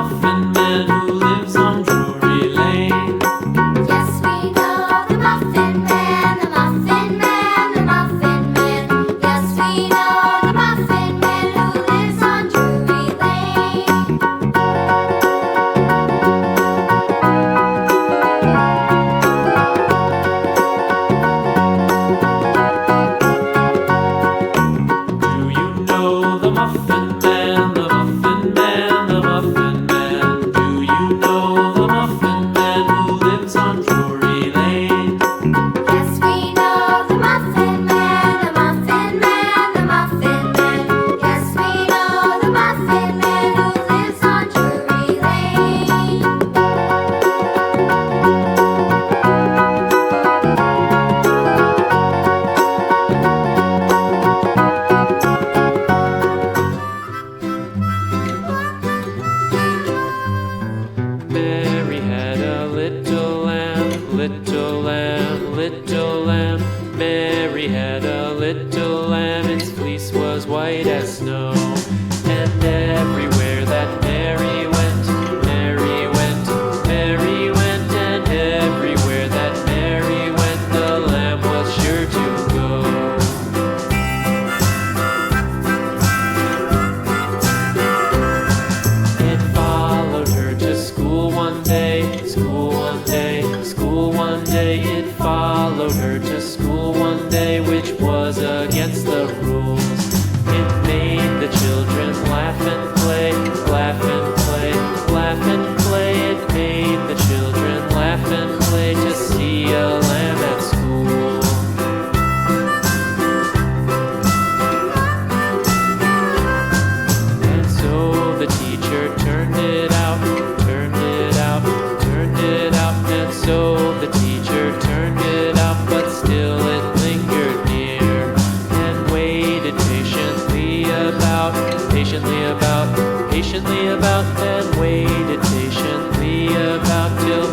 Muffin Man who lives on Drury Lane. Yes, we know the Muffin Man, the Muffin Man, the Muffin Man. Yes, we know the Muffin Man who lives on Drury Lane. Do you know the Muffin Man, the Muffin Man, the Muffin Man? Do you know the Muffin Man who lives on Drury Lane? Yes, we know the Muffin Man, the Muffin Man, the Muffin Man. Yes, we know the Muffin Man who lives on Drury Lane. Mary had a little lamb, little lamb, little lamb. Mary had a little lamb, its fleece was white as snow. And everywhere that Mary went, Mary went, Mary went, and everywhere that Mary went, the lamb was sure to go. It followed her to school one day, school one day, school one day. It followed her to school one day, which was against the rules. It made the children laugh and play, laugh and play, laugh and play. It made the children laugh and play to see a lamb at school. And so the teacher turned it out, turned it out, turned it out. And so the teacher turned it out, but still it lingered near and waited patiently about, patiently about, patiently about, and waited patiently about till